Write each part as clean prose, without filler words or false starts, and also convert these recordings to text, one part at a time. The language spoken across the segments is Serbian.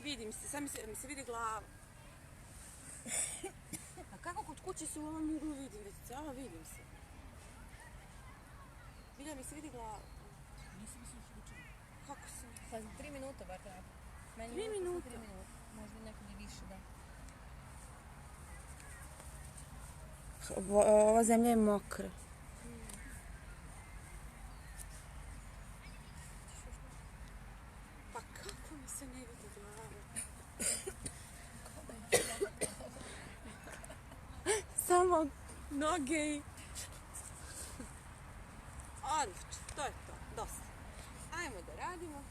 Vidim se, sad mi se vidi glava. A kako kod kuće se u ovom uglu vidim? Vidim se. Bilja mi se vidi glava. Nisam se još učila. Kako se? Pa 3 minuta bar treba. 3 minuta? 3 minuta. Možda nekad i više, da. Ova zemlja je mokra. Pa kako mi se ne vidi glava? Samo noge i... Odlično, to je to, dosta. Ajmo da radimo.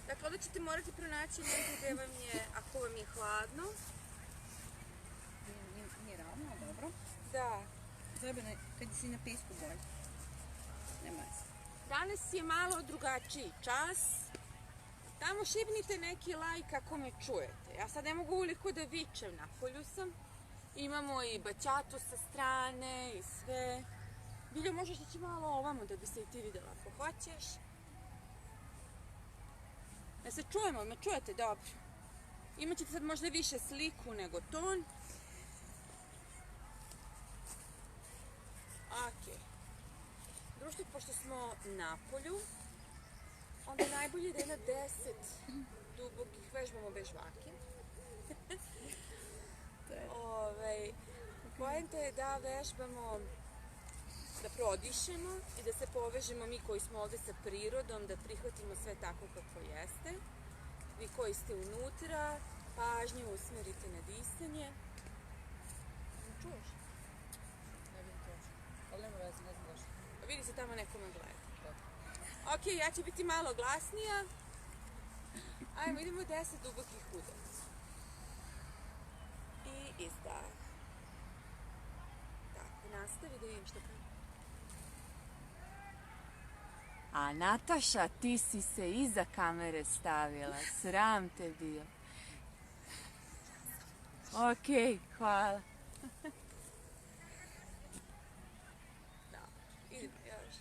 Dakle, ovdje ćete morati pronaći negdje gdje vam je, ako vam je hladno. Nije ravno, dobro. Da. Treba kad si na pesku bolje. Nema se. Danas je malo drugačiji čas. Tamo šibnite neki lajk ako me čujete. Ja sad ne mogu uliko da vičem, napolju sam. Imamo i baćatu sa strane i sve. Biljo, možeš ići malo ovamo da bi se i ti vidjela ako hoćeš. Da se čujemo, me čujete dobro. Imaćete sad možda više sliku nego ton. Ok. Društvo, pošto smo na polju, onda najbolje da je na 10 dubokih vežbamo vežbake. Poenta je da vežbamo, da prodišemo i da se povežemo mi koji smo ovdje sa prirodom, da prihvatimo sve tako kako jeste. Vi koji ste unutra, pažnju usmerite na disanje. Ne čuješ? Ne vidim to. Ali nema veze, ne znam zašto. Vidi se tamo nekome gleda. Ok, ja ću biti malo glasnija. Ajmo, idemo 10 dubokih udaraca. I izdah. Tako, nastavi da vidim što kaže. A Nataša, ti si se iza kamere stavila. Sram te bio. Ok, hvala. Da, idemo još.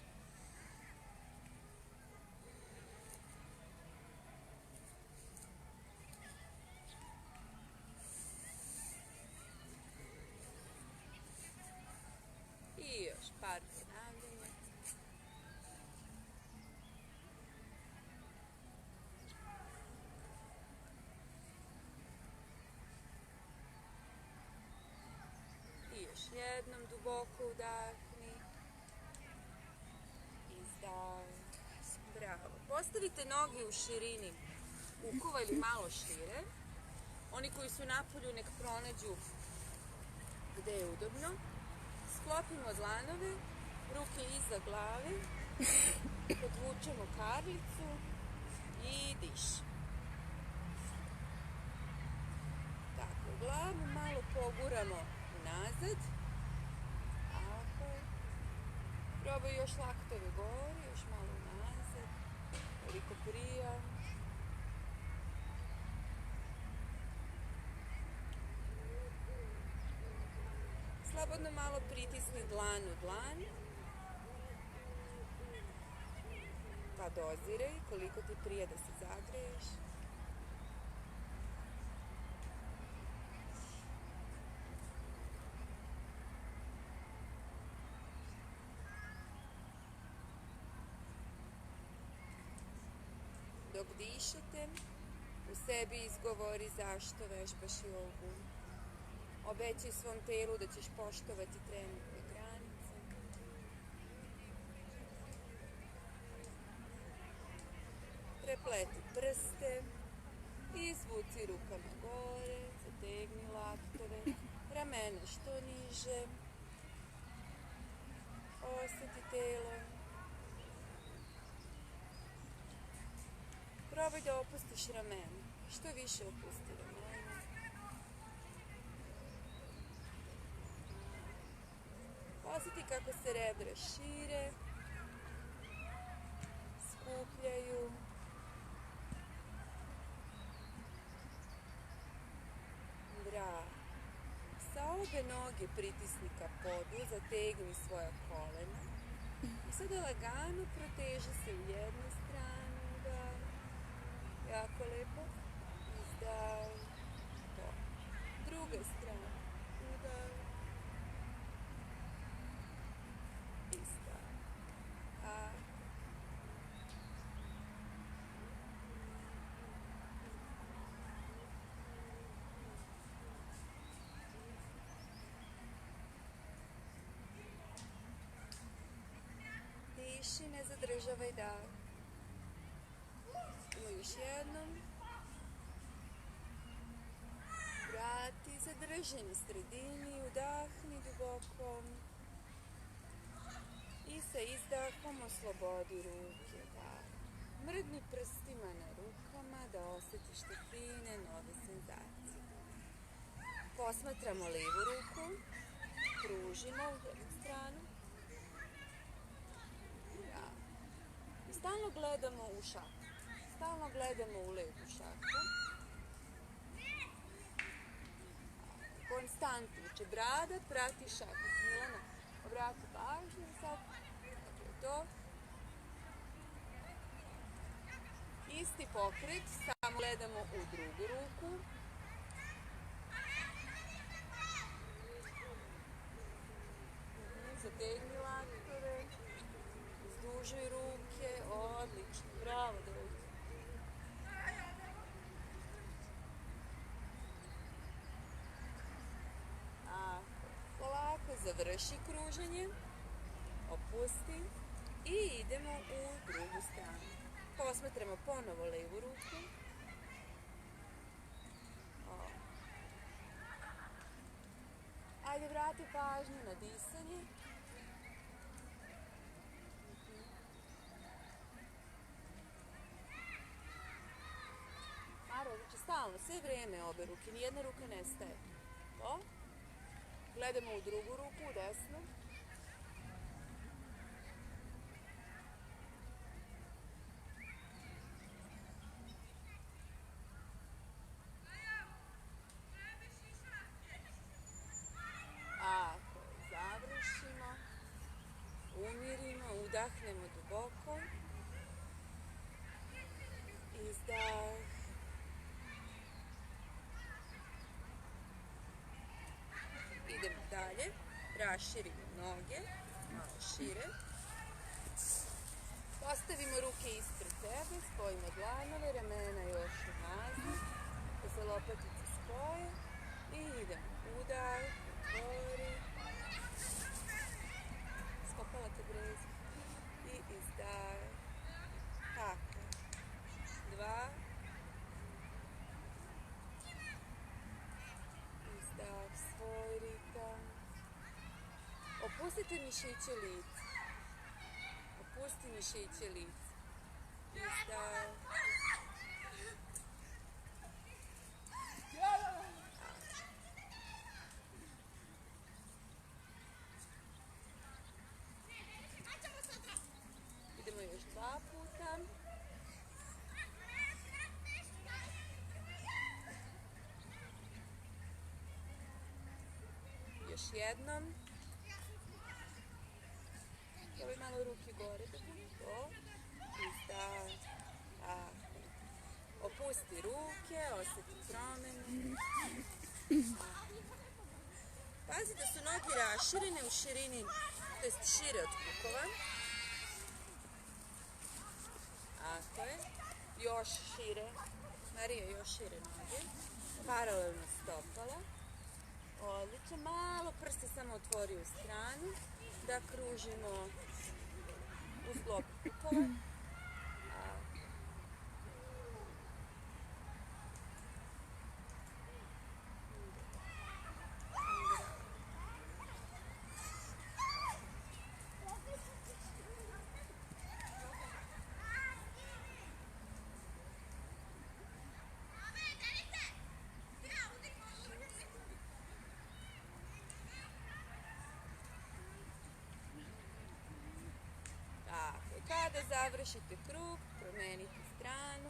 I još par ponavljanja. I još jednom duboko udahni. Izdah. Bravo. Postavite noge u širini ukova ili malo šire. Oni koji su napolju nek pronađu gde je udobno. Sklopimo dlanove, ruke iza glave, podvučemo karlicu i dišemo. Tako, glavu malo poguramo nazad. Tako. Probaj još laktove gore, još malo nazad. Koliko prija. Slobodno malo pritisni dlan u dlan. Pa doziraj koliko ti prije da se zagreješ. Dok dišete, u sebi izgovori zašto vežbaš jogu. Obećaj svom telu da ćeš poštovati trenutne granice. Prepleti prste, izvuci rukama gore, zategni laktove, ramena što niže. Osjeti telo. Probaj da opustiš ramena. Što više opusti ramena. Osjeti kako se rebra šire, skupljaju. Bravo. Sa obe noge pritisni ka podu, zategni svoja kolena. I sada lagano proteži se u jednu stranu, da, jako lepo, izdah, to, druga strana, udah, izdah, a, diši, ne zadržavaj dah. Ima još jednom. Vrati, zadrži na sredini, udahni duboko. I sa izdahom oslobodi ruke, da. Mrdni prstima na rukama da osjetiš te fine nove senzacije. Posmatramo lijevu ruku, kružimo u jednu stranu. I stalno gledamo u šaku. Stalno gledamo u levu šaku. Konstantno. Znači, brada prati šaku. Milana, obrati pažnju sad. Dakle, to. Isti pokret, samo gledamo u drugu ruku. Zategni laktove. Izdužuj ruke, odlično, bravo dojde. Polako završi kruženje, opusti i idemo u drugu stranu. Posmatramo ponovo levu ruku. Ajde, vrati pažnju na disanje. Znači stalno, sve vrijeme obe ruke, nijedna ruka ne staje. To. Gledamo u drugu ruku, u desnu. Ako završimo, umirimo, udahnemo duboko. Izdah. Idemo dalje, raširimo noge, malo šire. Postavimo ruke ispred sebe, spojimo dlanove, ramena još unazad, da se lopatice spoje i idemo. Udah, otvori, skopala te breza i izdah. Tako, 2, izdah, svoj ritam. Opustite mišiće lica. Opusti mišiće lica. Izdah. Idemo još 2 puta. Još jednom. Stavaj malo ruke gore. To. Izdah. Tako. Opusti ruke, osjeti promenu. Pazi da su noge raširene u širini, to jest šire od kukova. Tako je. Još šire. Marija, još šire noge. Paralelno stopala. Odlično. Malo prste samo otvori u stranu. Da kružimo u sklopu kukova. Kada završite krug, promenite stranu.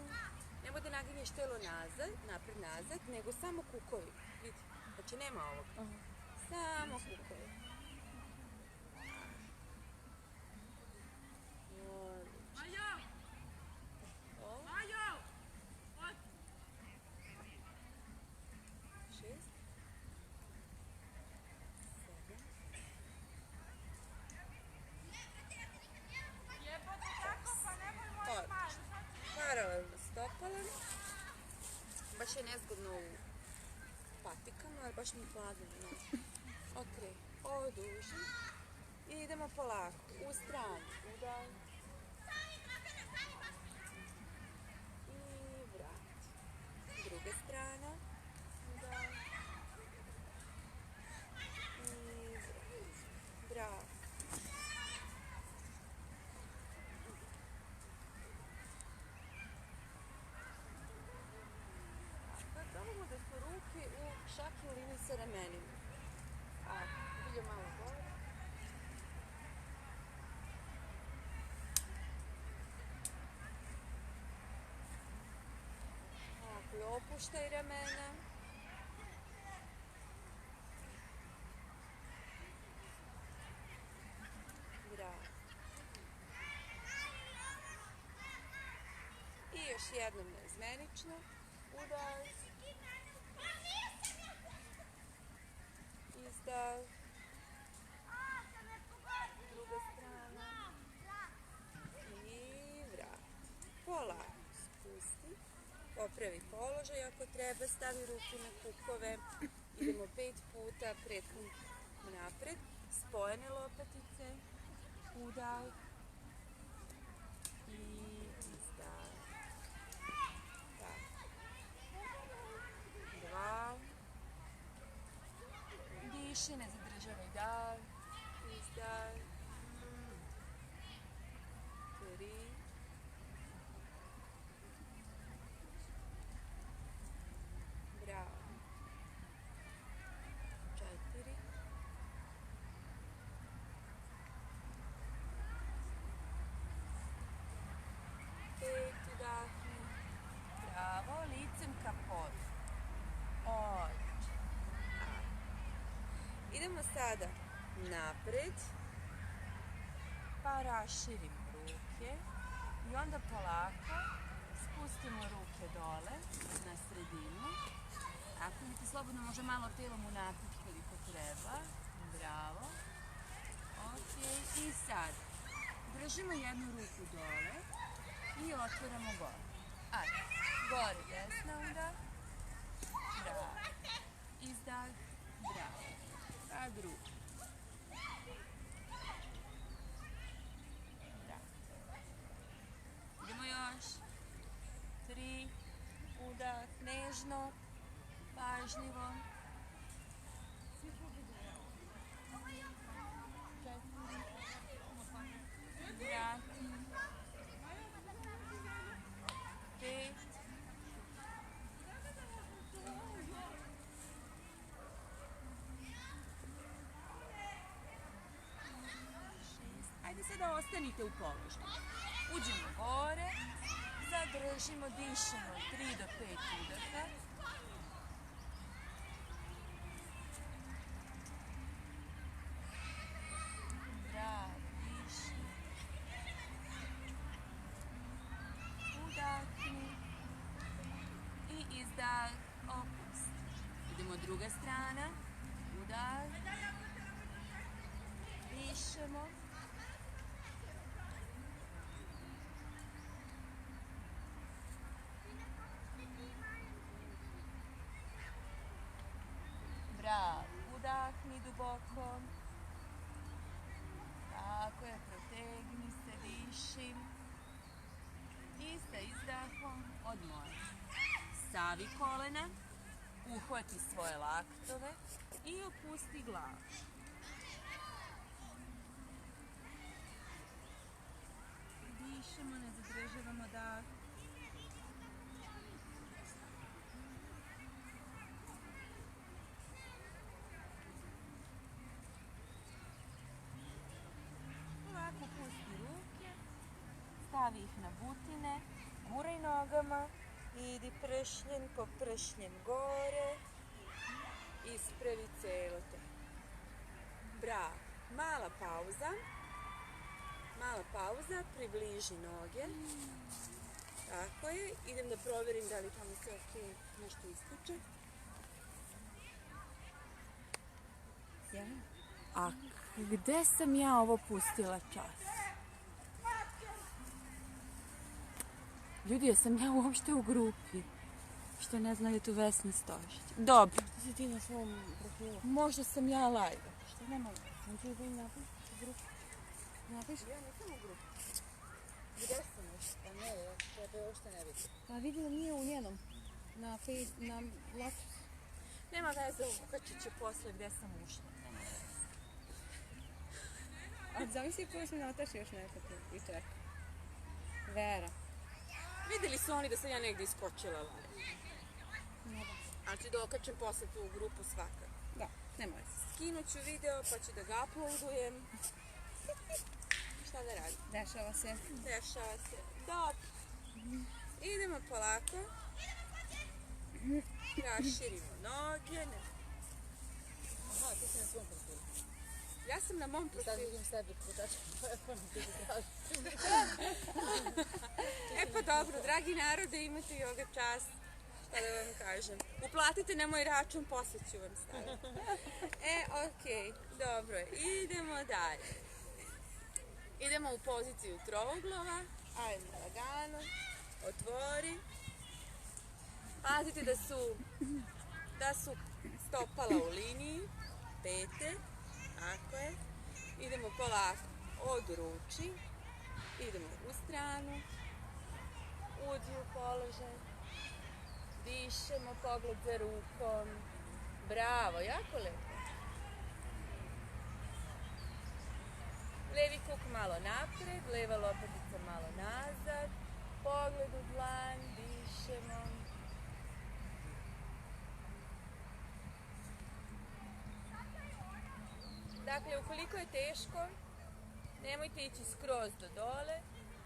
Nemoj da naginješ telo nazad, napred-nazad, nego samo kukovi. Vidite, znači nema ovog. Samo kukovi. baš mi hladno. No. Okrej, oduži. I idemo polako. U stranu. Udaj. I vrati. Druga strana. Udaj. I vrati. Bravo. Probamo da su ruke u šaky u liniji sa ramenima. Bilje malo gore. Ovako, i opuštaj ramena. Bravo. I još jednom naizmenično. Udaj. Izdah. Druga strana. I vrati. Polako spusti. Popravi položaj ako treba. Stavi ruku na kukove. Idemo 5 puta pretkom napred. Spojene lopatice. Udaj. I izdah. Tako. 2. Diši, ne zadržavaj dah. Izdah. 3. Bravo. 4. 5. Udahni. Bravo. Licem ka podu. Odlično. Idemo sada napred, pa raširimo ruke i onda polako spustimo ruke dole na sredinu. Tako, vidite, slobodno može malo telom unapred koliko treba. Bravo. Ok, i sad držimo jednu ruku dole i otvoramo gore. Ajde, gore desna udah. Bravo. Izdah. Bravo. A drugu. Bravo. Idemo još. 3. Udah. Nežno. Pažljivo. 4. Vrati. 5. Ajde sada ostanite u položaju. Uđemo gore, zadržimo, dišemo 3 do 5 udaha. Bravo, diši. Udahni. I izdah, opusti. Idemo druga strana. Udah. Dišemo. Bravo. Udahni duboko. Tako je, protegni se, diši. I sa izdahom odmori. Stavi kolena, uhvati svoje laktove i opusti glavu. Dišemo, ne zadržavamo dah. Ovako pusti ruke, stavi ih na butine, guraj nogama, idi pršljen po pršljen gore, ispravi celo telo. Bravo. Mala pauza, približi noge. Tako je, idem da proverim da li tamo sve ok, nešto ističe. A gde sam ja ovo pustila čas? Ljudi, jesam ja uopšte u grupi? Što ne znaju tu Vesna Stošić. Dobro, Što si ti na svom profilu? možda sam ja live. Što nema? Neću da im napiš u grupu. Napiš? Ja nisam u grupu. Gdje sam još? Pa ne, ja tebe uopšte ne vidim. Pa vidim da nije u njenom. Na laptopu. Nema veze, ukačit ću posle gdje sam ušla. A zamisli koju smo Nataši još nekako i čeka. Vera. Vidjeli su oni da sam ja negdje iskočila live. Ne da. Ali ću da okačem posle tu u grupu svakako. Da, nema veze. Skinut ću video pa ću da ga uploadujem. Šta da radim? Dešava se. Dešava se. Dobro. Idemo polako. Raširimo noge. Aha, ti si na svom profilu. Ja sam na mom Sad profilu. vidim sebi počačem telefon i ti tražim. E pa dobro, dragi narode, imate yoga čas. Šta da vam kažem? Uplatite na moj račun, posle ću vam staviti. Okej, dobro, idemo dalje. Idemo u poziciju trouglova. Ajde, lagano. Otvori. Pazite da su stopala u liniji. Pete. Tako je. Idemo polako od ruči. Idemo u stranu. Uđi u položaj. Dišemo, pogled za rukom. Bravo, jako lepo. Levi kuk malo napred, leva lopatica malo nazad. Pogled u dlan, dišemo. Dakle, ukoliko je teško, nemojte ići skroz do dole.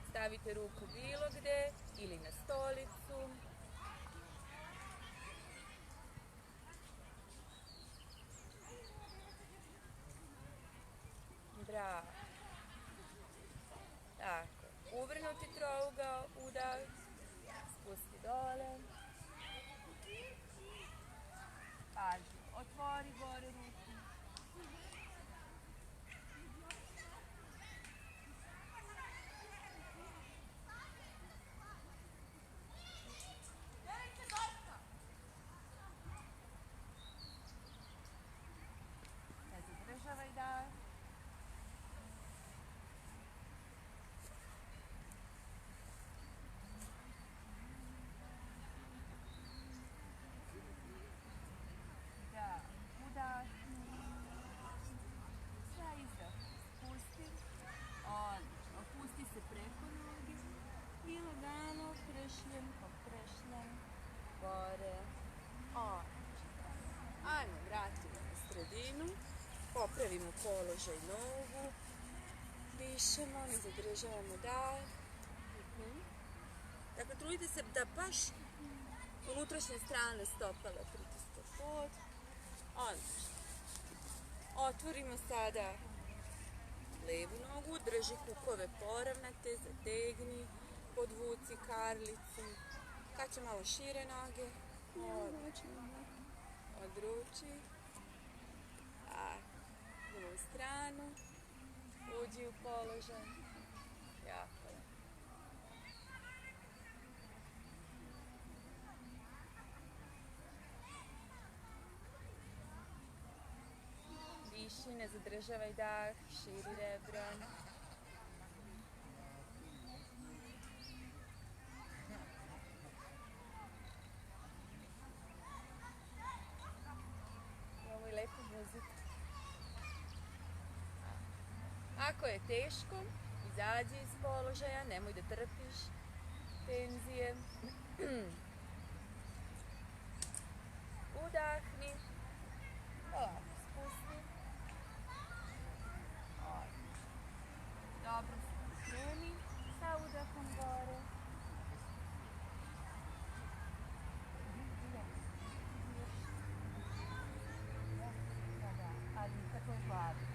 Stavite ruku bilo gde ili na stolicu. Bravo. Tako. Uvrnuti trougao, udah. Spusti dole. Pažnju. Otvori gore ruku. Ne zadržavaj dah. Da, udahni. Sa izdah. Spusti. Odlično. Opusti se preko noge. I lagano prešljem po prešljem. Gore. Odlično. Ajmo, vratimo na sredinu. Popravimo položaj nogu. Dišemo, ne zadržavamo dah. Dakle, trudite se da baš unutrašnje strane stopala pritiska pod. Odlično. Otvorimo sada levu nogu, drži kukove poravnate, zategni, podvuci karlicu. Kače malo šire noge. Odruči. Idemo u stranu. Uđi u položaj. Jako je. Diši, ne zadržavaj dah, širi rebra. Imamo i lepu muziku. Ako je teško, izađi iz položaja, nemoj da trpiš tenzije. Udahni. Polako spusti. Dobro se kreni sa udahom gore. Ali kako je glavi.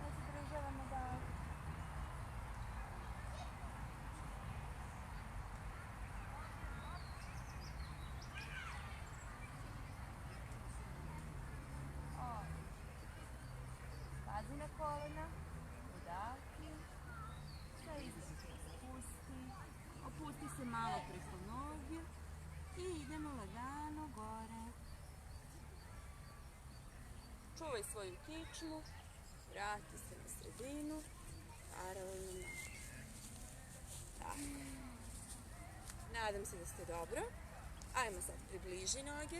Ne zadržavamo dah. Pazi na kolena. Čuvaj svoju kičmu. Vrati se na sredinu. Paralelno nogu. Tako. Nadam se da ste dobro. Ajmo sad približi noge.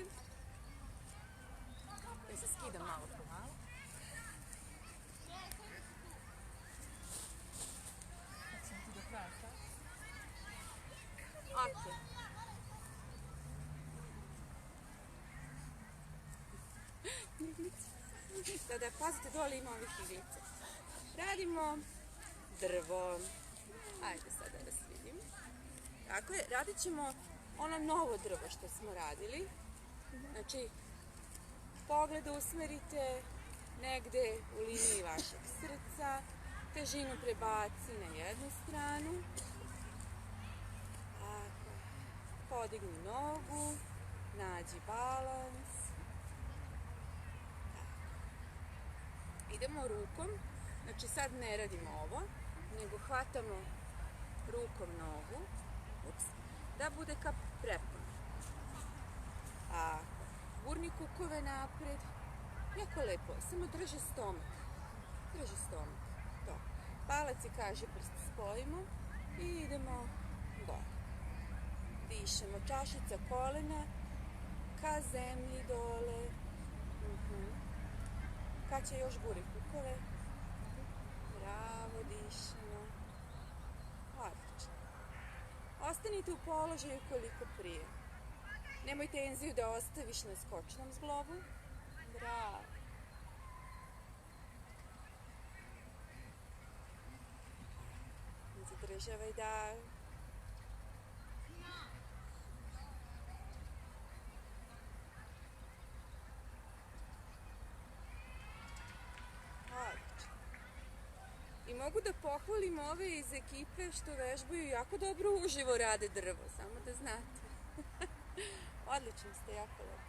Ja se skidam malo po malo. Ok. Sada pazite, dole ima ovih iglica. Radimo drvo. Ajde sad da vas vidim. Tako je, radit ćemo ono novo drvo što smo radili. Znači, pogled usmerite negde u liniji vašeg srca, težinu prebaci na jednu stranu. Tako. Podigni nogu, nađi balans. Idemo rukom, znači sad ne radimo ovo, nego hvatamo rukom nogu, da bude ka preponu. Gurni kukove napred, jako lepo, samo drži stomak, to. Palac i kaži prst spojimo i idemo gore. Dišemo, čašica kolena ka zemlji dole. Kad će još guri kukove. Bravo, dišemo. Odlično. Ostanite u položaju koliko prije. Nemoj tenziju da ostaviš na skočnom zglobu. Bravo. Zadržavaj dah. I mogu da pohvalim ove iz ekipe što vežbaju jako dobro uživo rade drvo, samo da znate. Odlično ste, jako lepo.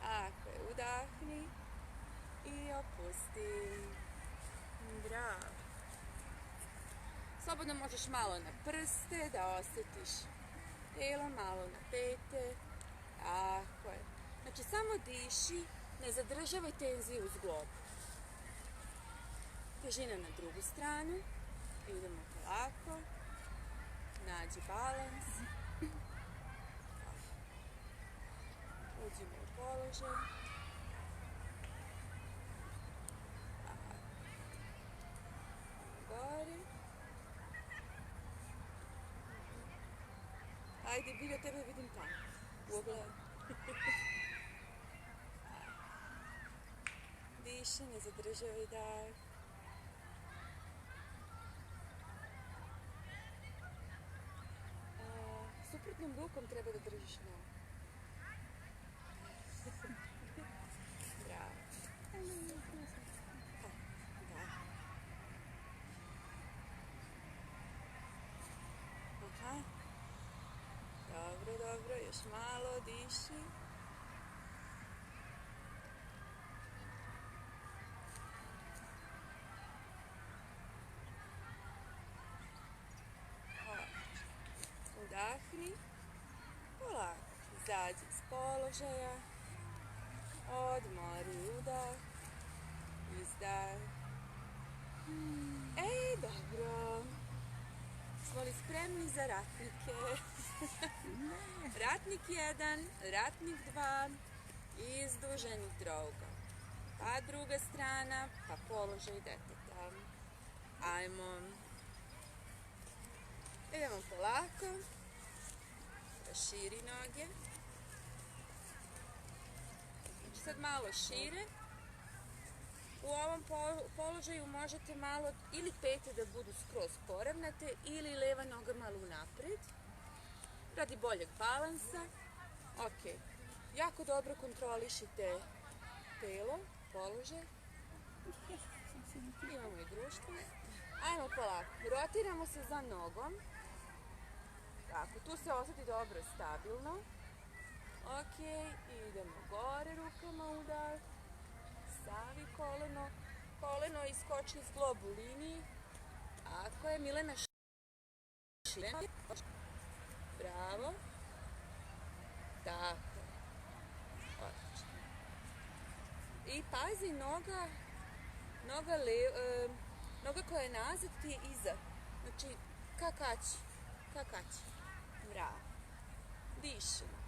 Tako je, udahni i opusti. Bravo. Slobodno možeš malo na prste da osjetiš telo, malo na pete. Tako je. Znači samo diši, ne zadržavaj tenziju u zglobu. Težina na drugu stranu. Idemo polako. Nađi balans. Uđimo u položaj. Gore. Ajde, Bilja, tebe vidim tamo. U ogledu. Diši, ne zadržavaj dah. Suprotnom rukom treba da držiš nogu. Bravo. Da. Aha. Dobro, dobro, još malo, diši. Udahni, polako, izađi iz položaja, odmori udah, izdah. Dobro. Smo li spremni za ratnike? Ratnik 1, ratnik 2, izduženi trougao. Pa druga strana, pa položaj deteta. Ajmo. Idemo polako. Raširi noge. Znači sad malo šire. U ovom položaju možete malo ili pete da budu skroz poravnate ili leva noga malo napred. Radi boljeg balansa. Ok. Jako dobro kontrolišite telo, položaj. Imamo i društvo. Ajmo polako. Rotiramo se za nogom. Tako, tu se osjeti dobro stabilno. Ok, idemo gore rukama, udah. Stavi koleno. Koleno i skočni zglob u liniji. Tako je, Milena šire. Bravo. Tako. Odlično. I pazi, noga koja je nazad ti je iza. Znači, kakaći. Bravo. Dišemo.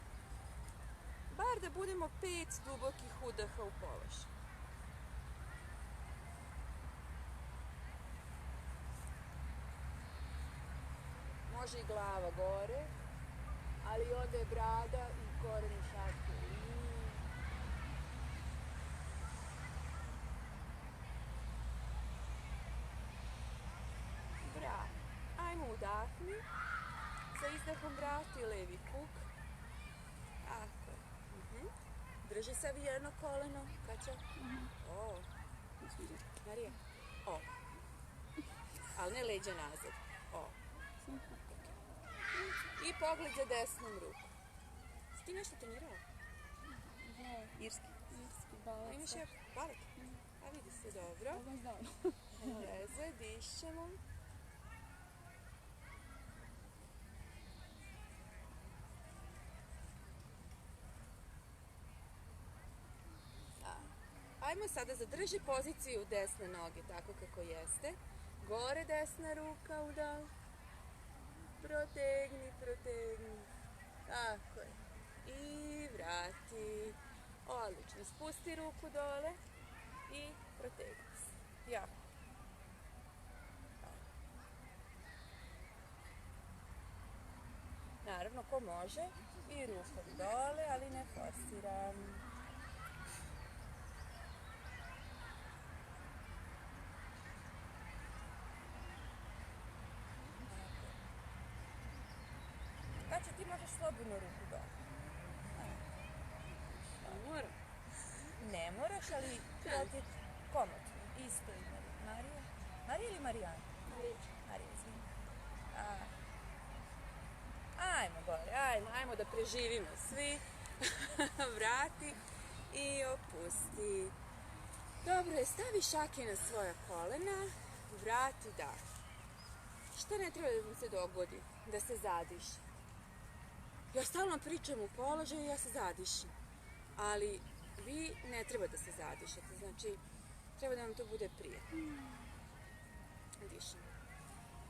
Bar da budemo 5 dubokih udaha u položaju. Može i glava gore, ali onda je brada i koreni šake u liniji. Bravo. Ajmo udahni. Sa izdahom vrati levi kuk. Tako je. Drži savijeno koleno. Kaća? O. Marija. O. Ali ne leđa nazad. O. I pogled za desnom rukom. Si ti nešto trenirala? Irski balet. Imaš ja balet? A vidi se dobro. Baš dobro. Veze, dišemo. Ajmo sada zadrži poziciju desne noge tako kako jeste. Gore desna ruka udal. Protegni. Tako je. I vrati. Odlično. Spusti ruku dole i protegni se. Jako. Naravno, ko može, i rukom dole, ali ne forsiram. Kaća, ti možeš slobodno ruku dole. Moram. Ne moraš, ali to ti je komotno. Isto i Marija. Marija ili Marijana? Marija, izvini. Ajmo gore, ajmo da preživimo svi. Vrati i opusti. Dobro, stavi šake na svoja kolena. Vrati dah. Šta ne treba da vam se dogodi? Da se zadiši. Ja stalno pričam u položaju i ja se zadišim. Ali vi ne treba da se zadišete. Znači, treba da vam to bude prijatno. Dišem.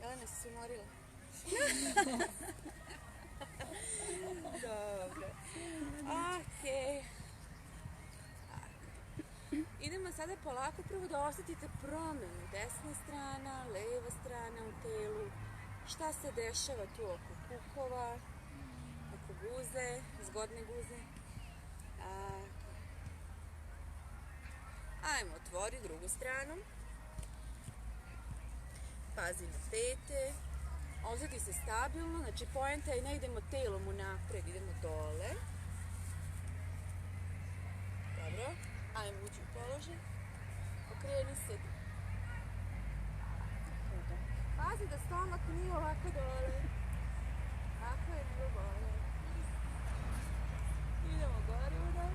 Jelena, si se umorila? Dobro. Okej. Idemo sada polako prvo da osetite promenu. Desna strana, leva strana u telu. Šta se dešava tu oko kukova, oko guze, zgodne guze. Ajmo, otvori drugu stranu. Pazi na pete. Osjeti se stabilno, znači poenta je ne idemo telom unapred, idemo dole. Dobro, ajmo ući u položaj. Okreni se. Pazi da stomak nije ovako dole. Tako je, nego gore. Idemo gore uda.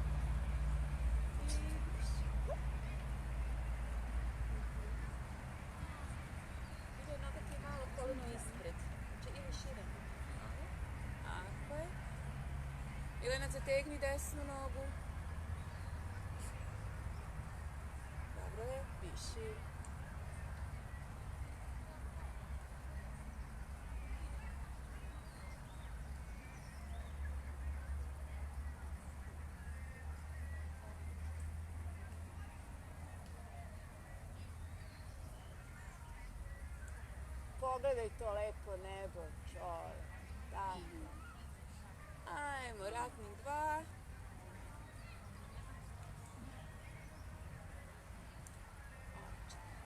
Ide noga ti malo koleno ispred. Znači ili šire. Tako je. Jelena, zategni desnu nogu. Dobro je, piši. Pogledaj to lepo nebo, čovjek. Tako. Ajmo, ratnik 2.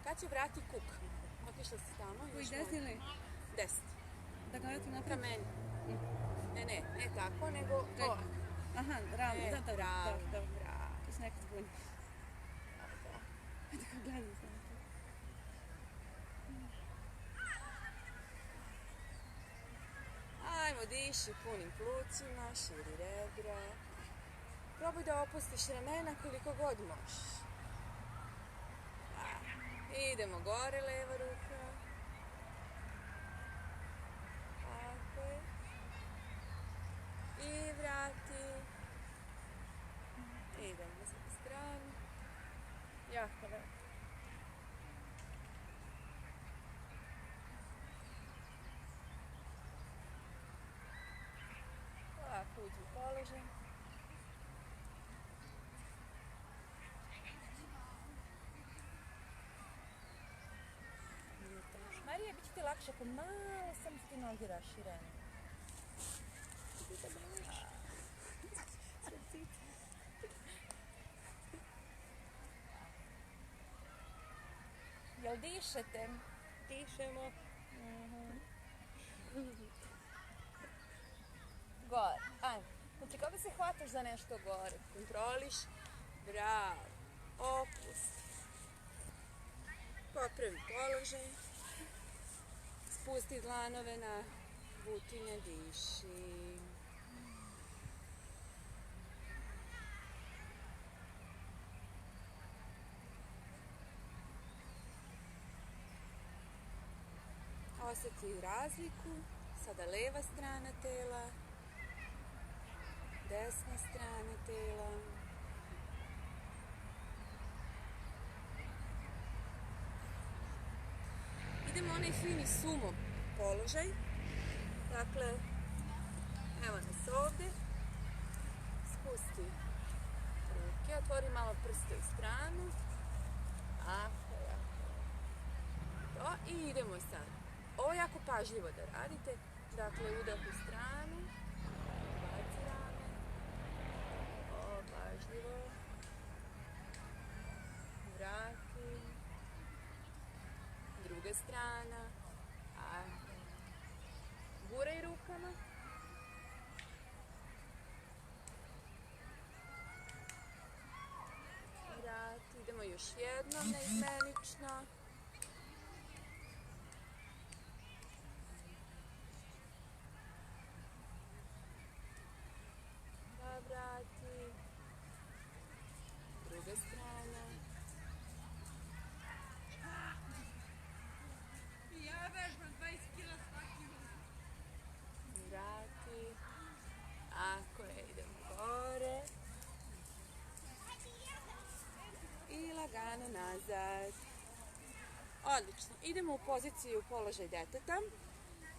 Kad će vrati kuk? Otišla si tamo. Koji desni ili? Desni. Da ga vratim Ka napred? meni. Ne tako, nego ovak. Aha, ravno, da. Bravo. To se nekad zbuni. Da ga gledam sam. Ajmo, diši punim plućima, širi rebra. Probaj da opustiš ramena koliko god možeš. Idemo gore, leva ruka. Tako je. I vrati. Idemo za stranu. položaj. Marija, bit će ti lakše ako malo samo su ti noge raširene. Jel dišete? Dišemo. Gore. Ajmo. Znači, kako se hvataš za nešto gore? Kontroliš. Bravo. Opusti. Popravi položaj. Spusti dlanove na butine, diši. Osjeti razliku. Sada leva strana tela. Desna strana tela. Idemo onaj fini sumo položaj. Dakle, evo nas ovdje. Spusti ruke, otvori malo prste u stranu. Tako, to. I idemo sad. Ovo jako pažljivo da radite. Dakle, udah u stranu. Baci rame. Ovo pažljivo. Vrati. Druga strana. Guraj rukama. Vrati. Idemo još jednom neizmenično. Da vrati. Druga strana. Ja vežbam 20 kila svaki. Vrati. Ako je, idemo gore. I lagano nazad. Odlično. Idemo u poziciju u položaj deteta.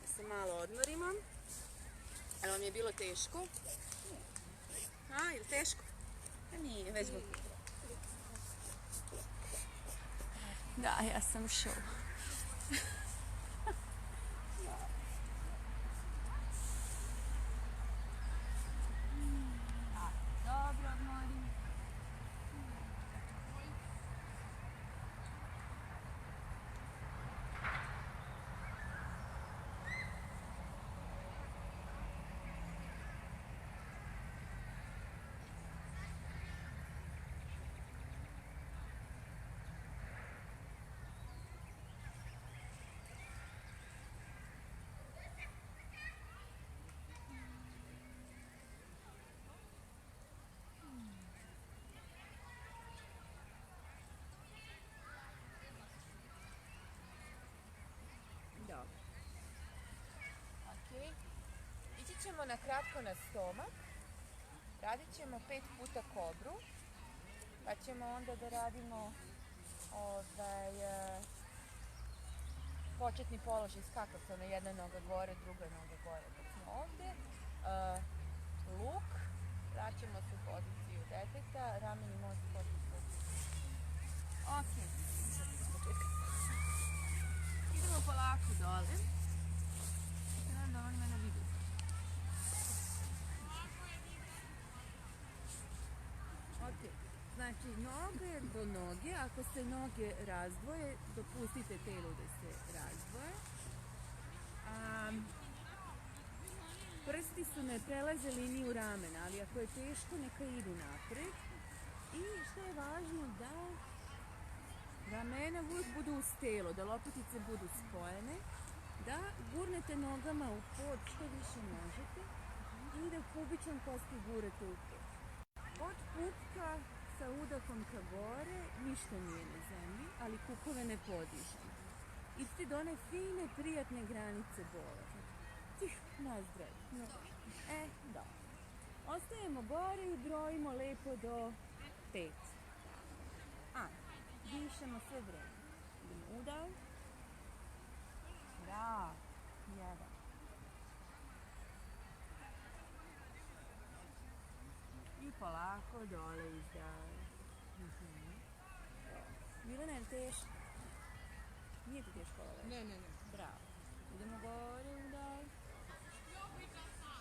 Da se malo odmorimo. Ali vam je bilo teško? A, ili teško? A nije, već zbog... Da, ja sam šao. Dobro, odmorim. Dobro. Ok. Ići ćemo na kratko na stomak. Radit ćemo 5 puta kobru. Pa ćemo onda da radimo početni položaj skakavca, jedna noga gore, druga noga gore. Dok smo ovdje. Luk. Vraćamo se u poziciju deteta. Rameni most poziciju. Ok. Idemo polako dole. Dovoljno na vidu. Ok. Znači, noge do noge. Ako se noge razdvoje, dopustite telu da se razdvoje. Prsti su ne prelaze liniju ramena, ali ako je teško, neka idu naprijed. I što je važno, da ramena uvijek budu uz telo, da lopatice budu spojene, da gurnete nogama u pod što više možete i da pubičnom kosti gurate u pod. Od pupka sa udahom ka gore ništa nije na zemlji, ali kukove ne podižemo. Idite do one fine, prijatne granice bola. Tih, nazdrav. No. Da. Ostajemo gore i brojimo lepo do 5. Dišemo sve vreme. Idemo udav. Bravo. 1. I polako dole izdah. Milena, je li teško? Nije ti teško ovo? Ne. Bravo. Idemo gore, udah.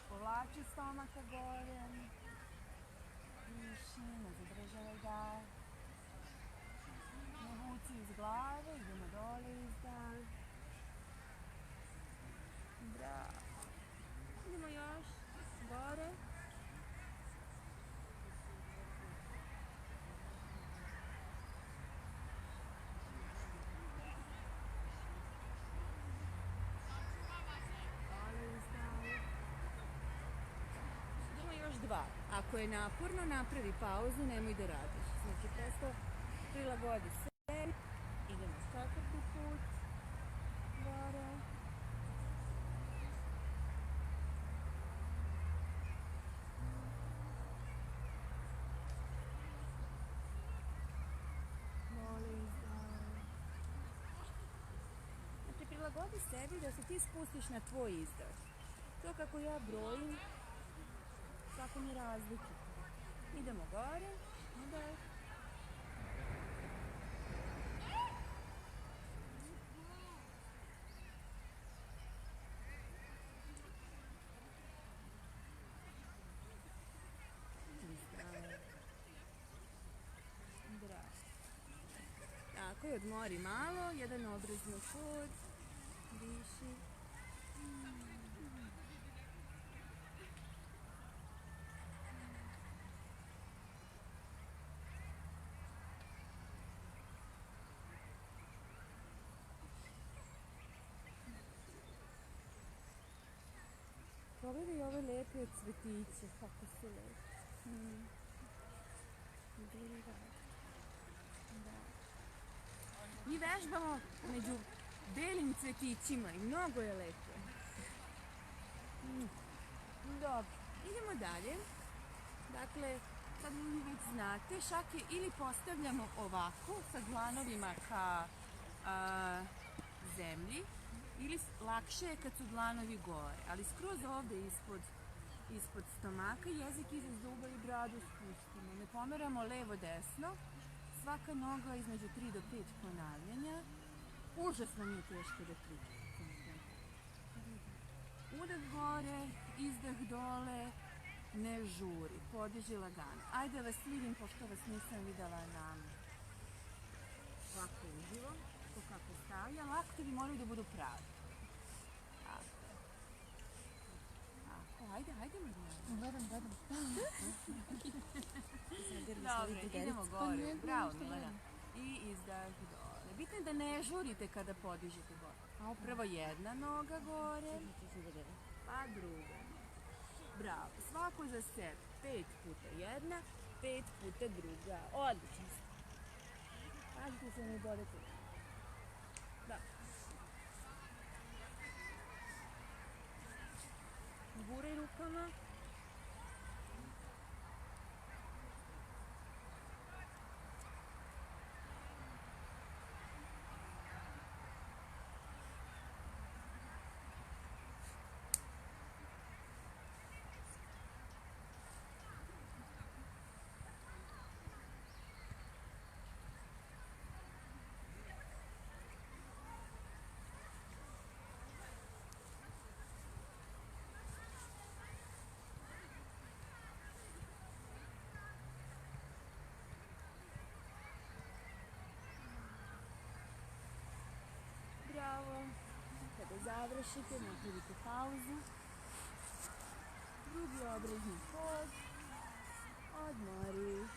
Povlači stomaka gore. Diši, ne zadržavaj ga. Ne vuci iz glave, idemo dole izdah. Bravo. Idemo još gore. Dva. Ako je naporno, napravi pauzu, nemoj da radiš. Znači, prosto prilagodi sebi. Idemo 4. put. Gore. Dole izdah. Znači, prilagodi sebi da se ti spustiš na tvoj izdah. To kako ja brojim, svakom je različito. Idemo gore, udah. Bravo. Tako je, odmori malo, jedan obrazni hod, diši. Pogledaj ove lepe cvetiće, kako su lepe. Mi vežbamo među belim cvetićima i mnogo je lepo. Dobro, idemo dalje. Dakle, sad vi već znate, šake ili postavljamo ovako sa dlanovima ka zemlji, ili lakše je kad su dlanovi gore, ali skroz ovde ispod stomaka, jezik iza zuba i bradu spustimo. Ne pomeramo levo-desno, svaka noga između 3 do 5 ponavljanja. Užasno mi je teško da pričam. Udah gore, izdah dole, ne žuri, podiži lagano. Ajde vas vidim, pošto vas nisam videla na ovako uživo, to kako stavlja. Laktovi moraju da budu pravi. Ajde, Marijana. Gledam. Dobro, idemo gore. Bravo, Milena. I izdah dole. Bitno je da ne žurite kada podižete gore. Prvo jedna noga gore, pa druga. Bravo. Svako za sebe. 5 puta jedna, 5 puta druga. Odlično. Pazite se ne dodate. Da. Guraj rukama. Bravo. Kada završite, napravite pauzu. Drugi obrazni hod. Odmori.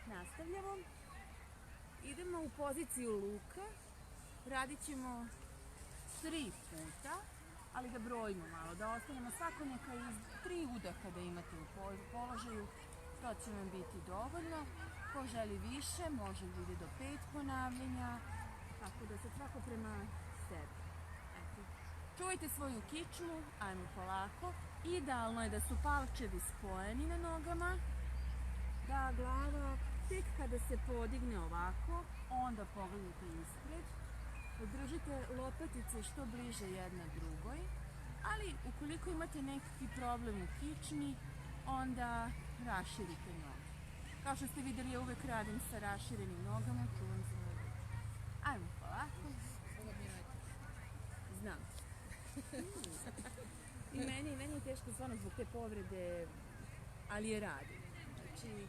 Nastavljamo. Idemo u poziciju luka. Radit ćemo 3 puta, ali da brojimo malo, da ostanemo svako neka 3 udaha da imate u položaju. To će vam biti dovoljno. ko želi više, može da ide do 5 ponavljanja, tako da se svako prema sebi. Eto. Čuvajte svoju kičmu, ajmo polako. Idealno je da su palčevi spojeni na nogama, da glava tek kada se podigne ovako, onda pogledajte ispred. Održite lopatice što bliže jedna drugoj, ali ukoliko imate neki problem u kičmi, onda raširite noge. Kao što ste vidjeli, ja uvek radim sa raširenim nogama, čuvam svoje ruke. Ajmo polako. Znam. I meni je teško stvarno zbog te povrede, ali je radim. Znači,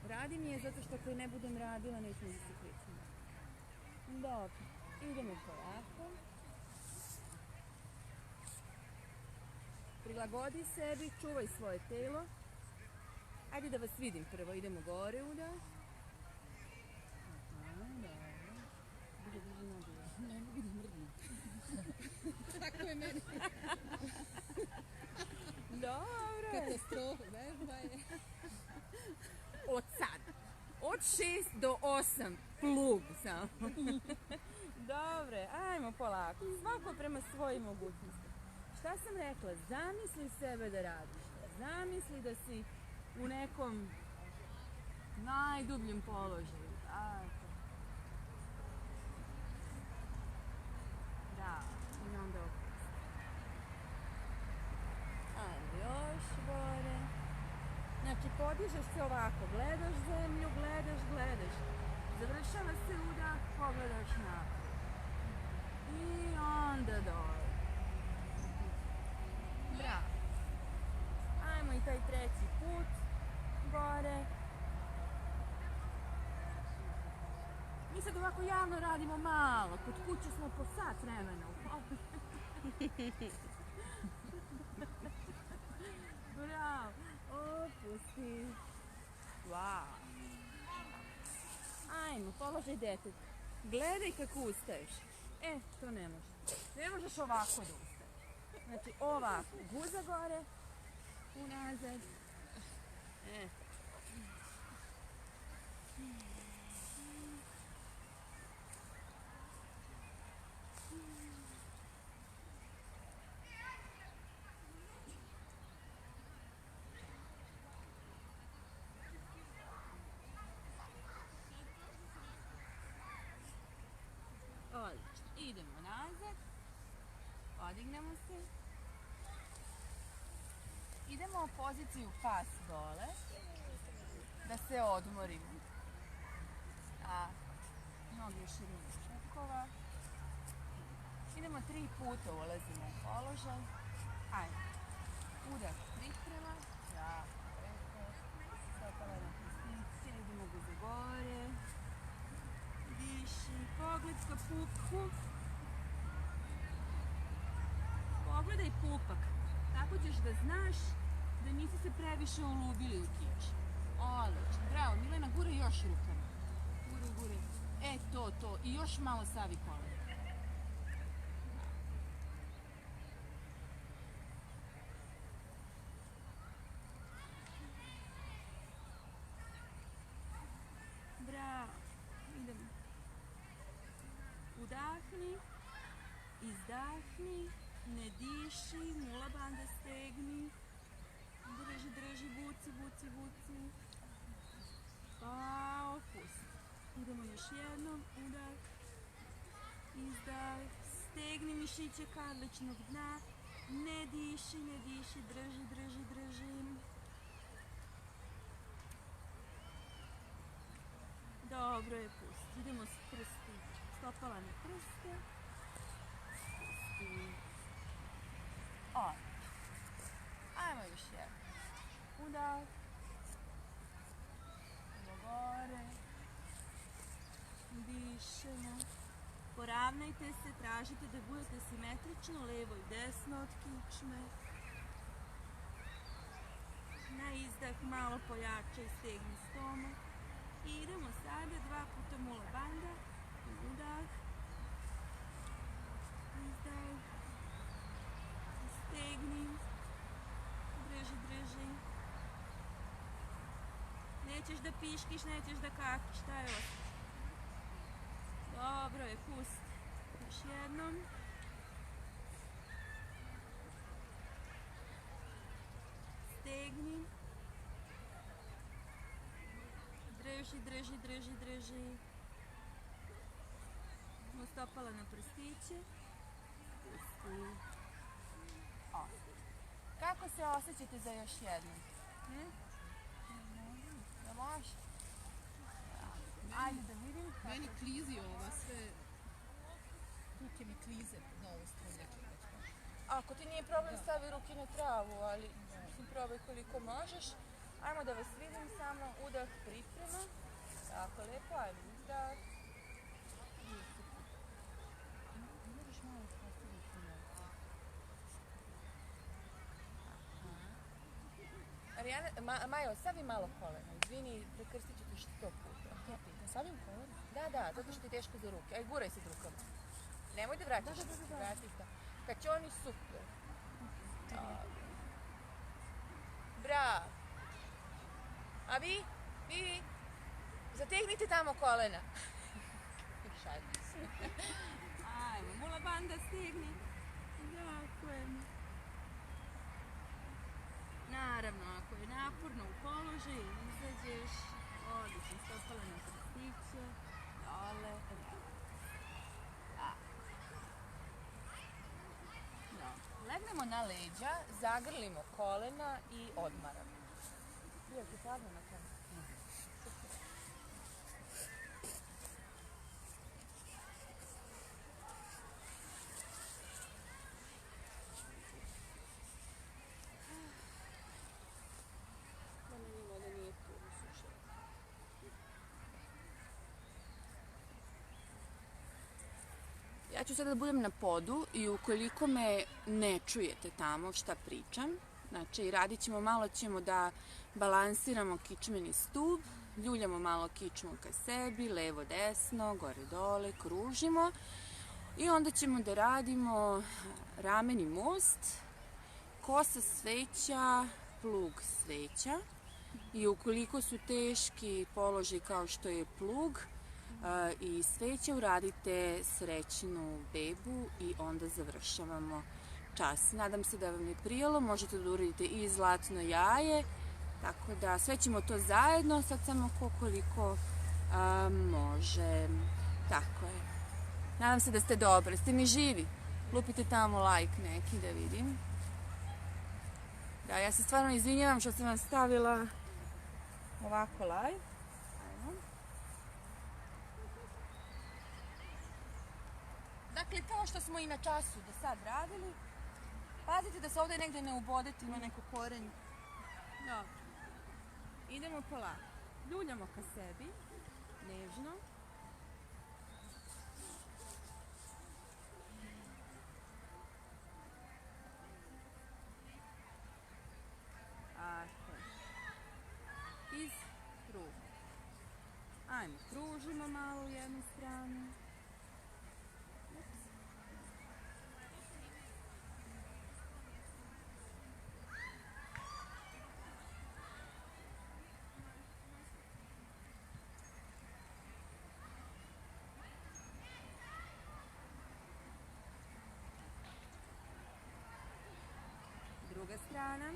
radim je zato što ako ne budem radila, neću da se krećem. Dobro, idemo polako. Prilagodi sebi, čuvaj svoje telo. Ajde da vas vidim prvo, idemo gore udah. Aha, dobro. Drži nogu. Ne mogu da mrdnem. Tako je meni. Dobro. Katastrofa, vežba je. Od sad. Od 6 do 8 plug samo. Dobre, ajmo polako. Svako prema svojim mogućnostima. Šta sam rekla? Zamisli sebe da radiš. Zamisli da si u nekom najdubljem položaju. Tako. Da, i onda opusti. Ajde, još gore. Znači, podižeš se ovako, gledaš zemlju, gledaš. Završava se udah, pogledaš naprijed. I onda dole. Bravo. Ajmo i taj treći put, gore. Mi sad ovako javno radimo malo, kod kuće smo po sat vremena u Bravo. Opusti. Wow. Ajmo, položaj detet. Gledaj kako ustaješ. To ne možeš. Ne možeš ovako da ustaješ. Znači ovako, guza gore, unazad. Odlično. Idemo nazad. Podignemo se. Idemo u poziciju pas dole. Da se odmorimo. Noge u širinu čukova. Idemo 3 puta ulazimo u položaj. Ajde. Udah priprema. Jako lepo. Stopala na prstice. Idemo guze gore. Diši. Pogled ka pupku. Pogledaj pupak. Tako ćeš da znaš da nisi se previše ulubili u kič. Odlično. Bravo. Milena, gure još rukama. Gure. To. I još malo savi kolen. Bravo. Idemo. Udahni. Izdahni. Ne diši. Nula banda stegni. Drži. Vuci. Pa opusti. Idemo još jednom. Udah. Izdah. Stegni mišiće kadličnog dna. Ne diši. Drži. Dobro je, pusti. Idemo s prsti. Stopala na prste. Pusti. Odlično. Ajmo još jednom. Udah. Idemo gore. Dišemo. Poravnajte se, tražite da budete simetrično, levo i desno od kičme. Na izdah malo pojačaj, stegni stomak. I idemo sada 2 puta mula banda. Udah. Izdah. Stegni. Drži. Ne Nećeš da piškiš, nećeš da kakiš, šta je ovo? Dobro je, pusti. Još jednom. Stegni. Drži, drži, drži, drži. Smo stopala na prstiće. Pusti. O. Kako se osjećate za još jednom? Da može? Ajde da vidim. Meni klizi ova sve. Ruke mi klize na ovoj strani. Ako ti nije problem, stavi ruke na travu, ali mislim, probaj koliko možeš. Ajmo da vas vidim, samo udah, priprema. Tako, lepo, ajmo uzdah. Možeš malo postaviti nogu. Majo, stavi malo kolena. Izvini, prekrstit ću te 100 puta. Stavim kolena? Da, zato što ti je teško za ruke. Aj, guraj se rukama. Nemoj da vratiš. Vrati to. Kaćoni, super. Bravo. A vi? Vi? Zategnite tamo kolena. Šalim se. Ajmo, mula banda stegni. Jako je. Naravno, ako je naporno u položaju, izađeš, odlično, stopala na prstiće, dole, Legnemo na leđa, zagrlimo kolena i odmaramo. Bio ti hladno na kolena? Ja ću sada da budem na podu i ukoliko me ne čujete tamo šta pričam, znači radit ćemo, malo ćemo da balansiramo kičmeni stub, ljuljamo malo kičmu ka sebi, levo, desno, gore, dole, kružimo i onda ćemo da radimo rameni most, kosa sveća, plug sveća i ukoliko su teški položaj kao što je plug, i sveće uradite srećnu bebu i onda završavamo čas. Nadam se da vam je prijalo, možete da uradite i zlatno jaje, tako da sve ćemo to zajedno, sad samo koliko može. Tako je. Nadam se da ste dobri, ste mi živi. Lupite tamo like neki da vidim. Da, ja se stvarno izvinjavam što sam vam stavila ovako live. Dakle, kao što smo i na času do sad radili, pazite da se ovdje negdje ne ubodete, ima neko korenje. Dobro. Idemo polako. Ljuljamo ka sebi, nežno. Tako. Iz kruga. Ajmo, kružimo malo u jednu stranu. Druga strana.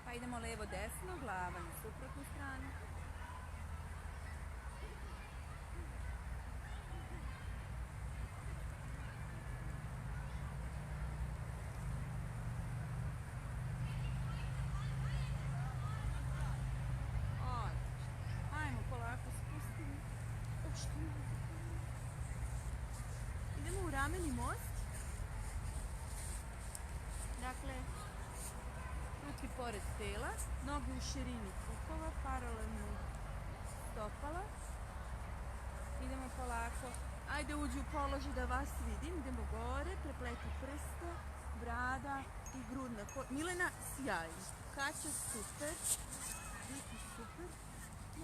Pa idemo levo desno, glava na suprotnu stranu. Idemo u rameni most. Dakle, ruke pored tela, noge u širini pupova, paralelno stopala. Idemo polako. Ajde uđi u položaj da vas vidim. Idemo gore, prepleti prste, brada i grudna. Milena, sjajno. Kaća, super. Viki, super.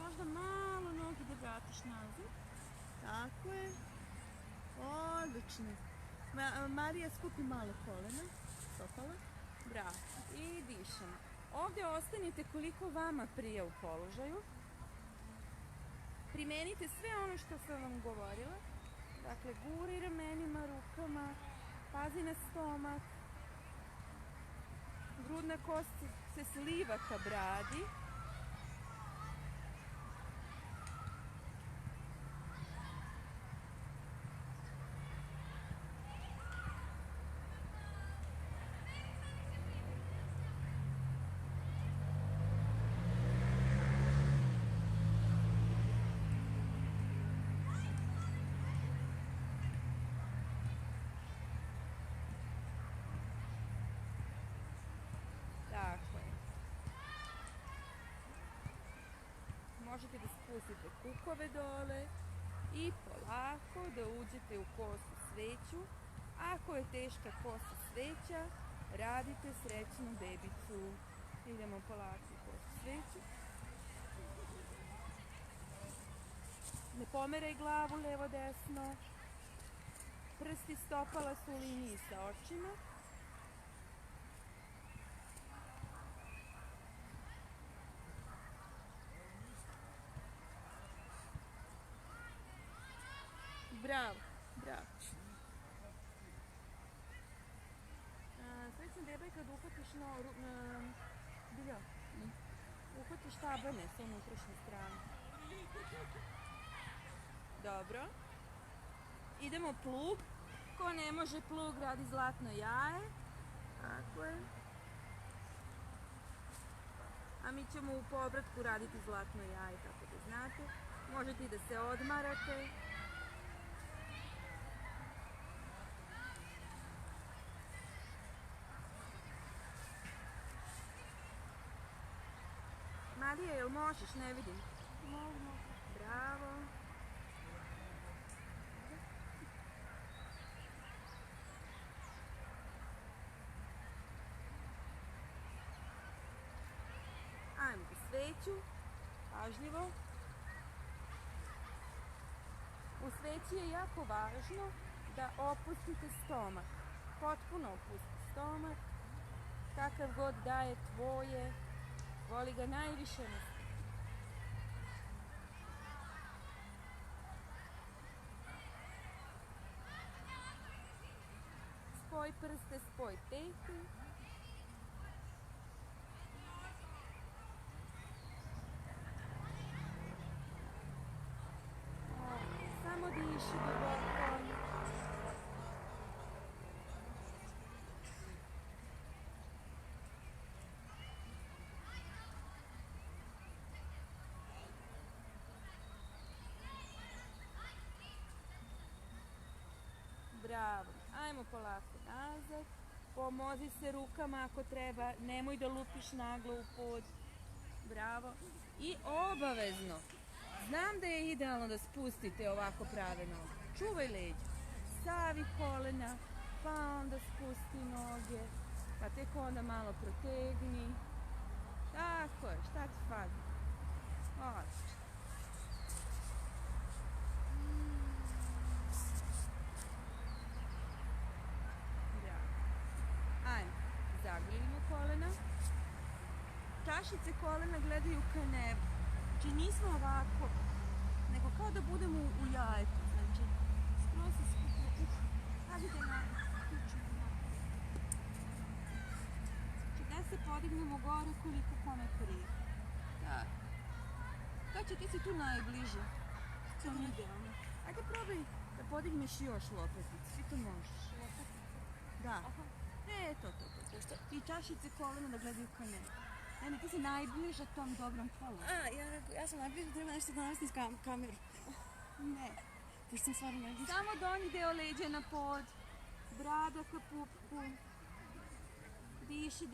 Možda malo noge da vratiš nazad. Tako je. Odlično. Marija, skupi malo kolena. Stopala. Bravo. I dišemo. Ovdje ostanite koliko vama prije u položaju. Primenite sve ono što sam vam govorila. Dakle, guraj ramenima, rukama, pazi na stomak. Grudna kost se sliva ka bradi. Tako je. Možete da spustite kukove dole i polako da uđete u kosu sveću. Ako je teška kosa sveća, radite srećnu bebicu. Idemo polako u kosu sveću. Ne pomeraj glavu levo desno. Prsti stopala su u liniji sa očima. Bravo, bravo. Srećna beba je kad uhvatiš bilja, uhvatiš tabane sa unutrašnje strane. Dobro. Idemo plug. Ko ne može plug radi zlatno jaje. Tako je. A mi ćemo u povratku raditi zlatno jaje, kako da znate. Možete i da se odmarate. Marija, jel možeš? Ne vidim. Mogu. Bravo. Ajmo u sveću. Pažljivo. U sveći je jako važno da opustite stomak. Potpuno opusti stomak. Kakav god da je tvoje. Voli ga najviše na svijetu. Spoj prste, spoj pete. Samo diši duboko. Bravo. Ajmo polako nazad. Pomozi se rukama ako treba. Nemoj da lupiš naglo u pod. Bravo. I obavezno. Znam da je idealno da spustite ovako prave noge. Čuvaj leđa. Stavi kolena, pa onda spusti noge. Pa tek onda malo protegni. Tako je. Šta ti fali? Odlično. Ajmo, zagljujemo kolena. Čašice kolena gledaju ka nebu. Znači nismo ovako, nego kao da budemo u jajetu. Znači, skroz se skupimo. Pazite na kuću. Znači da se podignemo gore koliko kome prije. Tako. Kaća, ti si tu najbliže. To je idealno. Ajde probaj da podigneš još lopeticu. Ti to možeš. Da. To. I čašice kolena da gledaju ka nebu. Ne, ti si najbliža tom dobrom polu. Ja sam najbliže, treba nešto da navistim kameru. Ne. Pošto sam stvarno najbliže. Samo donji deo leđa na pod. Brada ka pupku. Diši.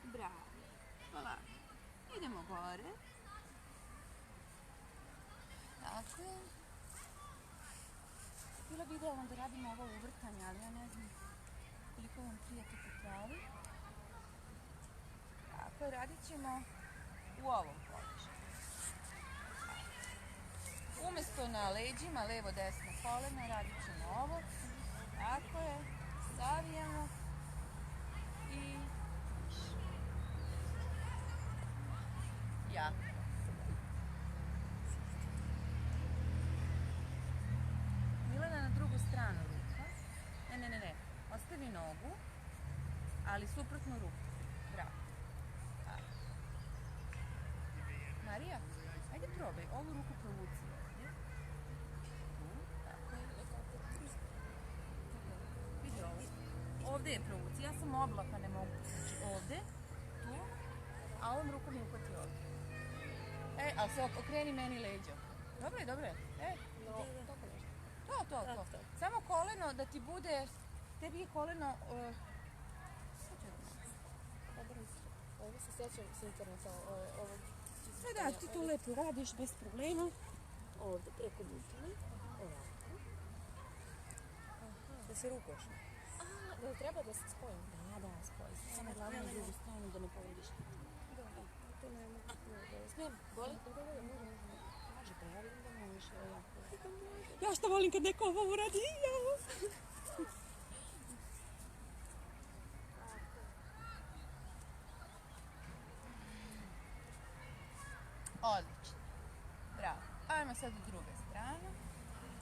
Bravo. Polako. Idemo gore. Tako je. Bilo bi idealno da radimo ovo uvrtanje, ali ja ne znam koliko vam prija po travi. Tako, radit ćemo u ovom položaju. Umjesto na leđima, levo, desno koleno, radit ćemo ovo. Tako je, savijamo i jako. Milena na drugu stranu ruka. Ne. Ostavi nogu, ali suprotnu ruku. Bravo. Tako. Marija, ajde probaj. Ovu ruku provuci ovdje. Tu, tako je. Vidi ovo. Ovdje je provuci. Ja sam obla pa ne mogu. Znači ovdje, tu, a ovom rukom je uhvati ovdje. Ali se okreni meni leđa. Dobro je. To. Samo koleno da ti bude, tebi je koleno... Ovo se sjećam s interneta ovog... Da, ti to lepo radiš bez problema. Ovdje, preko butine. Ovako. Da se rukoš. Da treba da se spojim. Da, spoji se. Samo glavno na drugu stranu da ne povridiš. Da, to ne mogu. Smijem, boli? Da, može, pravilim da možeš. Ja što volim kad neko ovo uradi. Odlično. Bravo. Ajmo sad u druge strane.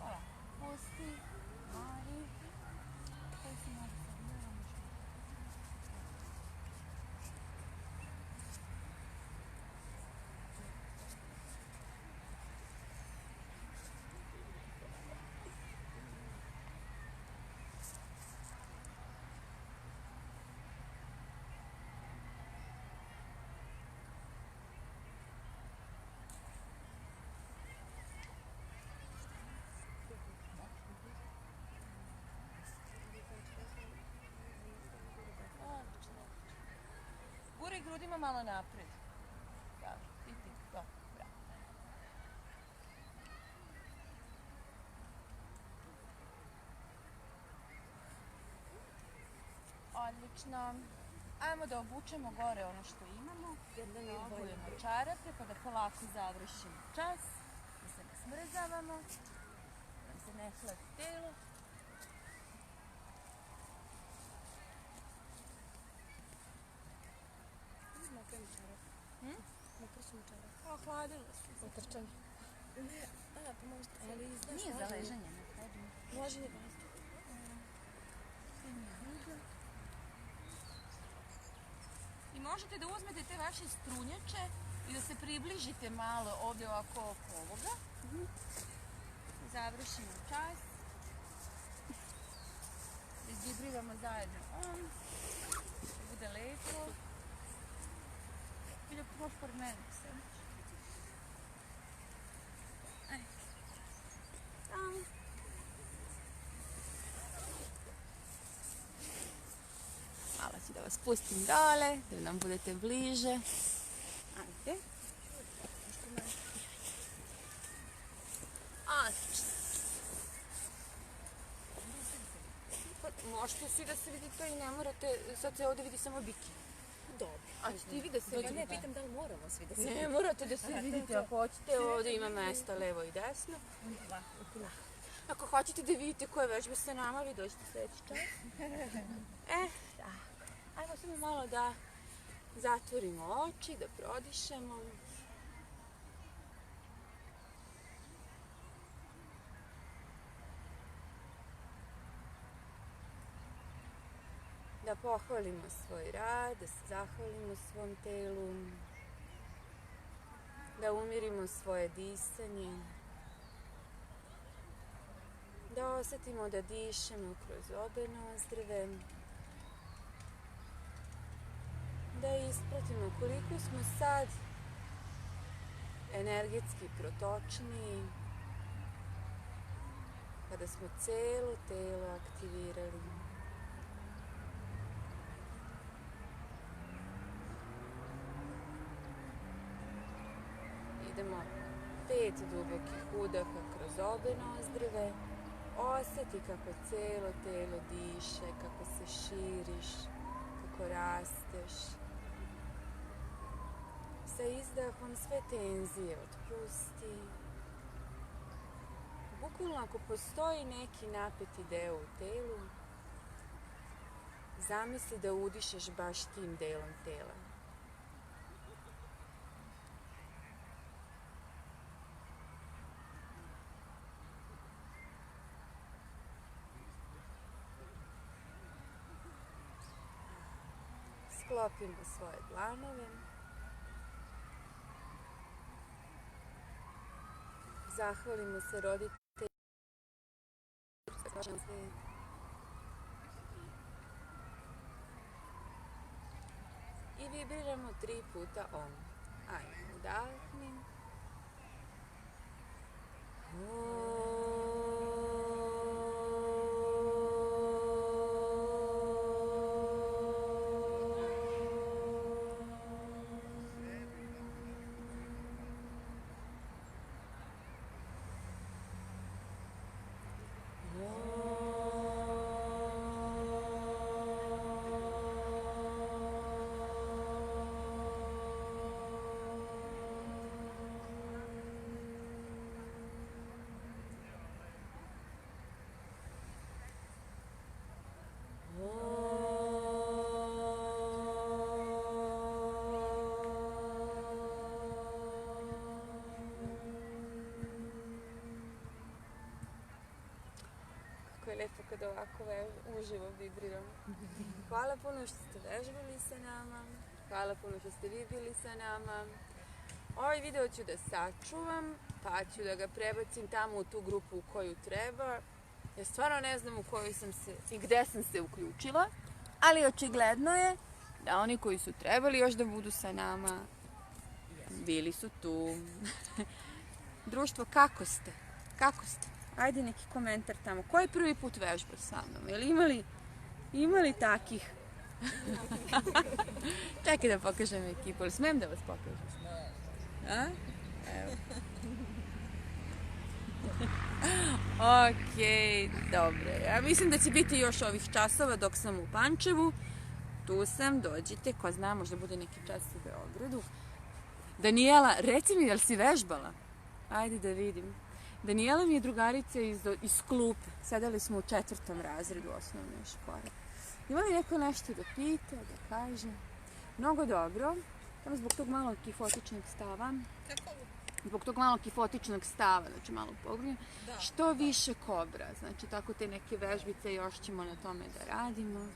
Ovako, pusti. Mari. Koji si može sad gledamo što? Guraj grudima malo naprijed. Dobro, ti, to, bravo. Odlično. Ajmo da obučemo gore ono što imamo. Da obujemo čarape pa da polako završimo čas. Da se ne smrzavamo. Da se ne hladi telo. Nakršimo čarak. Ohladilo se. Otrčanje. Pa možete. Ali znaš, Nije za ležanje na podu. Može je vas. I možete da uzmete te vaše strunjače i da se približite malo ovdje ovako oko ovoga. Završimo čas. Izvibriramo zajedno on. Da bude lepo. Ili možeš pored mene se. Malo ću da vas pustim dole, da nam budete bliže. Ajde. Možete svi da se vidite i ne morate, sad se ovdje vidi samo bikini. Dobro. A ćete i vi da se Pa vidite? ne, pitam da li moramo svi da se Ne morate da se vidite, ako hoćete, ovdje ima mesta levo i desno. Ako hoćete da vidite koje vežbe sa nama, vi dođete sljedeći čas. Da. Ajmo samo malo da zatvorimo oči, da prodišemo. Da pohvalimo svoj rad, da se zahvalimo svom telu, da umirimo svoje disanje, da osjetimo da dišemo kroz obe nozdrve, da ispratimo koliko smo sad energetski protočni, kada smo cijelo telo aktivirali. Idemo 5 dubokih udaha kroz obe nozdrve, Osjeti kako cijelo telo diše, kako se širiš, kako rasteš. Sa izdahom sve tenzije otpusti. Bukvalno ako postoji neki napeti deo u telu, zamisli da udišeš baš tim delom tela. Sklopimo svoje dlanove. Zahvalimo se roditeljima. I vibriramo 3 puta om. Ajde, udahni. Kako je lijepo kad ovako uživo vibriram. Hvala puno što ste vežbali sa nama. Hvala puno što ste vi bili sa nama. Ovaj video ću da sačuvam, pa ću da ga prebacim tamo u tu grupu u koju treba. Ja stvarno ne znam u kojoj sam se i gde sam se uključila, ali očigledno je da oni koji su trebali još da budu sa nama, bili su tu. Društvo, kako ste? Kako ste? Ajde neki komentar tamo. Ko je prvi put vežbao sa mnom? Jel imali takih? Čekaj da pokažem ekipu. Ali smijem da vas pokažem? A? Evo. Okej, dobro. Ja mislim da će biti još ovih časova dok sam u Pančevu. Tu sam, dođite. Ko zna, možda bude neki čas u Beogradu. Danijela, reci mi, jel si vežbala? Ajde da vidim. Danijela mi je drugarica iz klupe. Sedeli smo u 4. razredu osnovne škole. Ima li neko nešto da pita, da kaže? Mnogo dobro. Tamo zbog tog malog kifotičnog stava. Kako? Zbog tog malog kifotičnog stava, znači malo pogledam. Što više kobra, znači tako te neke vežbice još ćemo na tome da radimo.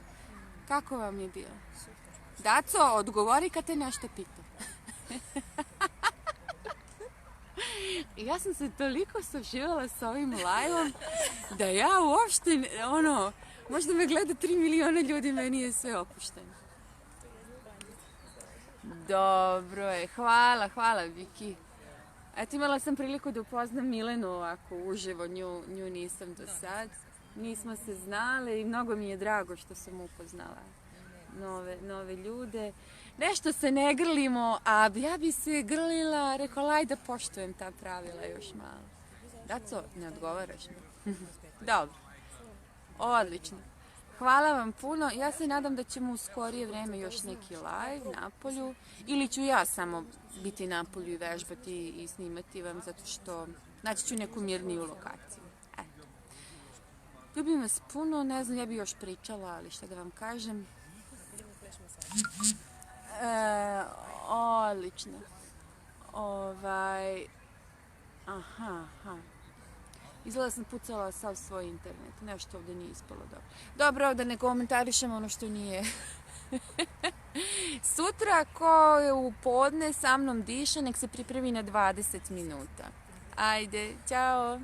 Kako vam je bilo? Daco, odgovori kad te nešto pita. Ja sam se toliko saživala sa ovim live-om da ja uopšte, možda me gleda 3 miliona ljudi, meni je sve opušteno. Dobro je, hvala Viki. Eto, imala sam priliku da upoznam Milenu ovako uživo, nju nisam do sad. Nismo se znale i mnogo mi je drago što sam upoznala nove ljude. Nešto se ne grlimo, a ja bi se grlila, rekla, ajde da poštujem ta pravila još malo. Daco, ne odgovaraš mi? Dobro, odlično. Hvala vam puno. Ja se nadam da ćemo u skorije vreme još neki live napolju. Ili ću ja samo biti napolju i vežbati i snimati vam, zato što naći ću neku mirniju lokaciju. Eto. Ljubim vas puno, ne znam, ja bi još pričala, ali šta da vam kažem. Odlično. Aha. Izgleda sam pucala sav svoj internet. Nešto ovdje nije ispalo dobro. Dobro, da ne komentarišem ono što nije. Sutra, ko je u podne sa mnom diše, nek se pripremi na 20 minuta. Ajde, ćao!